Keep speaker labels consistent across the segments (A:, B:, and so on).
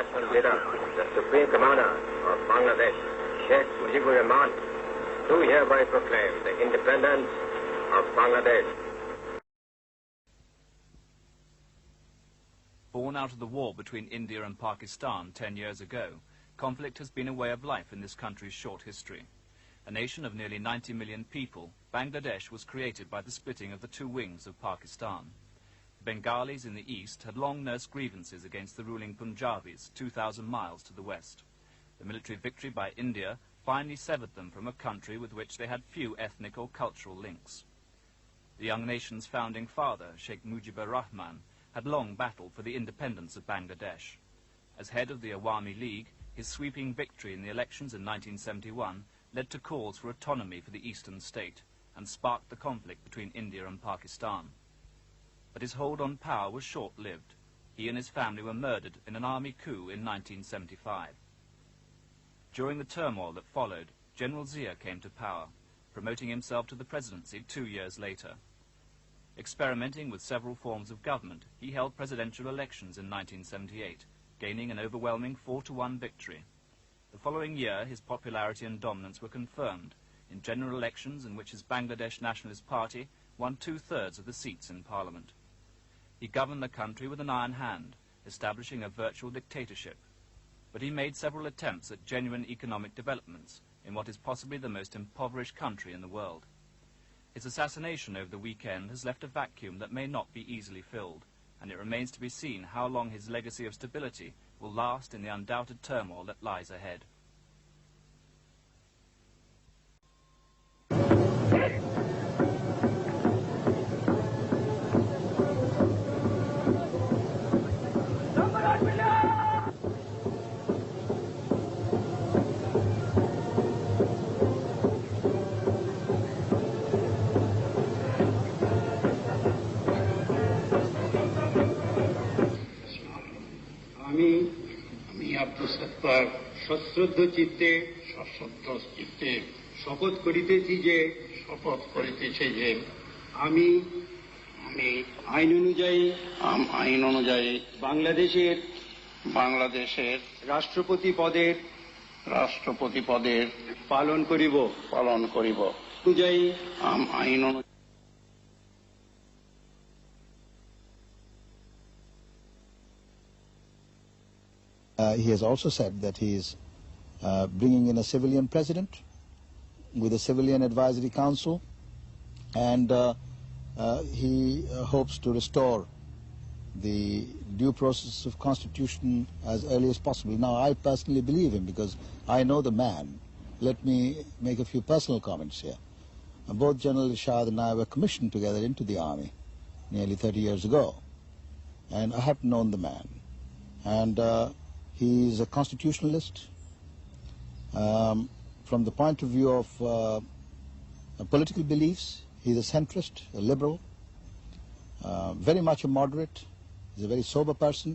A: national leader, the Supreme Commander of Bangladesh, Sheikh Mujibur Rahman, do hereby proclaim the independence of Bangladesh.
B: Born out of the war between India and Pakistan 10 years ago, conflict has been a way of life in this country's short history. A nation of nearly 90 million people, Bangladesh was created by the splitting of the two wings of Pakistan. The Bengalis in the east had long nursed grievances against the ruling Punjabis 2,000 miles to the west. The military victory by India finally severed them from a country with which they had few ethnic or cultural links. The young nation's founding father, Sheikh Mujibur Rahman, had long battled for the independence of Bangladesh. As head of the Awami League, his sweeping victory in the elections in 1971 led to calls for autonomy for the eastern state and sparked the conflict between India and Pakistan. But his hold on power was short-lived. He and his family were murdered in an army coup in 1975. During the turmoil that followed, General Zia came to power, promoting himself to the presidency 2 years later. Experimenting with several forms of government, he held presidential elections in 1978, gaining an overwhelming 4-1 victory. The following year, his popularity and dominance were confirmed in general elections in which his Bangladesh Nationalist Party won 2/3 of the seats in Parliament. He governed the country with an iron hand, establishing a virtual dictatorship. But he made several attempts at genuine economic developments in what is possibly the most impoverished country in the world. His assassination over the weekend has left a vacuum that may not be easily filled, and it remains to be seen how long his legacy of stability will last in the undoubted turmoil that lies ahead.
C: সশ্রদ্ধ চিত্তে শপথ করিতেছি যে আমি আইন অনুযায়ী বাংলাদেশের রাষ্ট্রপতি পদের পালন করিব অনুযায়ী আইন অনুযায়ী।
D: He has also said that he is bringing in a civilian president with a civilian advisory council, and he hopes to restore the due process of constitution as early as possible. Now, I personally believe him because I know the man. Let me make a few personal comments here. Both General Irshad and I were commissioned together into the army nearly 30 years ago, and I have known the man. And he is a constitutionalist. From the point of view of political beliefs, he is a centrist, a liberal, very much a moderate. He's a very sober person,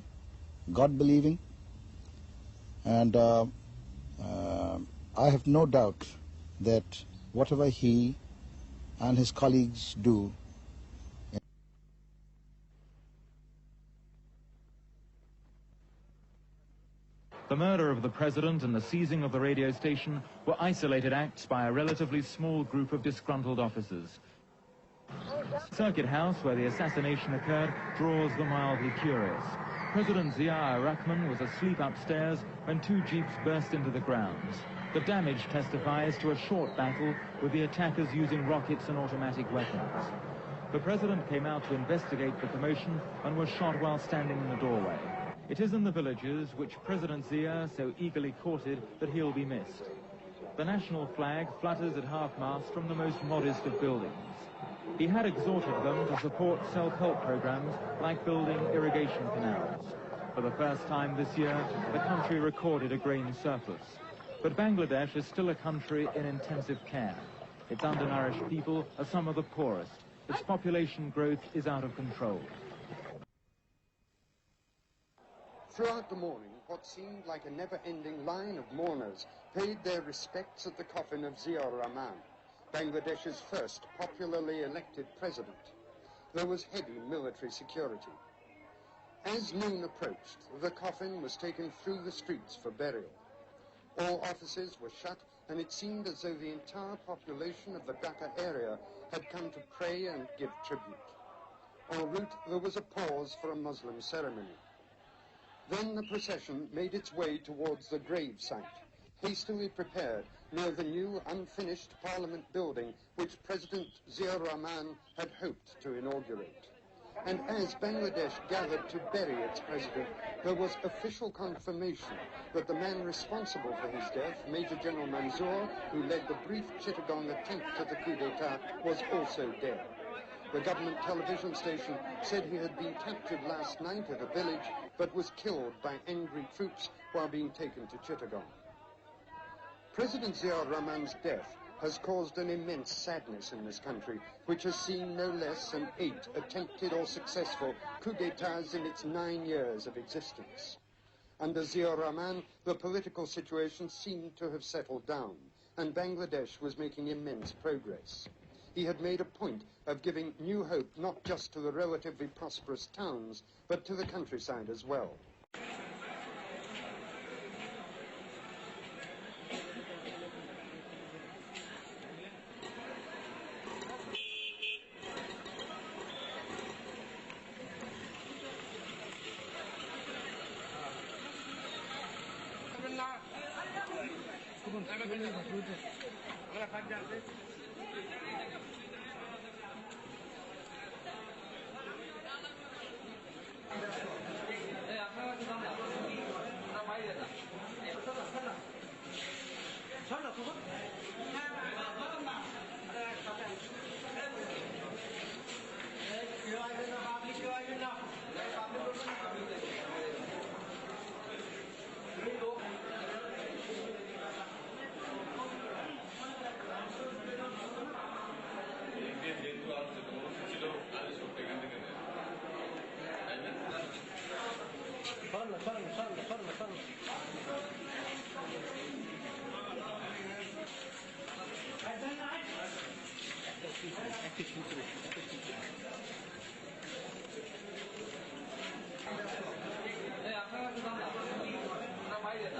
D: God-believing, and I have no doubt that whatever he and his colleagues do,
E: the murder of the president and the seizing of the radio station were isolated acts by a relatively small group of disgruntled officers. Circuit House, where the assassination occurred, draws the mildly curious. President Zia Rahman was asleep upstairs when 2 jeeps burst into the grounds. The damage testifies to a short battle with the attackers using rockets and automatic weapons. The president came out to investigate the commotion and was shot while standing in the doorway. It is in the villages which President Zia so eagerly courted that he'll be missed. The national flag flutters at half-mast from the most modest of buildings. He had exhorted them to support self-help programs like building irrigation canals. For the first time this year, the country recorded a grain surplus. But Bangladesh is still a country in intensive care. Its undernourished people are some of the poorest. Its population growth is out of control.
F: Throughout the morning, what seemed like a never-ending line of mourners paid their respects at the coffin of Zia Rahman, Bangladesh's first popularly elected president. There was heavy military security. As noon approached, the coffin was taken through the streets for burial. All offices were shut, and it seemed as though the entire population of the Dhaka area had come to pray and give tribute. En route, there was a pause for a Muslim ceremony. Then the procession made its way towards the grave site, hastily prepared near the new unfinished Parliament building which President Ziaur Rahman had hoped to inaugurate. And as Bangladesh gathered to bury its president, there was official confirmation that the man responsible for his death, Major General Manzoor, who led the brief Chittagong attempt at the coup d'etat, was also dead. The government television station said he had been captured last night at a village, but was killed by angry troops while being taken to Chittagong. President Ziaur Rahman's death has caused an immense sadness in this country, which has seen no less than 8 attempted or successful coups d'etats in its 9 years of existence. Under Ziaur Rahman, the political situation seemed to have settled down, and Bangladesh was making immense progress. He had made a point of giving new hope not just to the relatively prosperous towns, but to the countryside as well.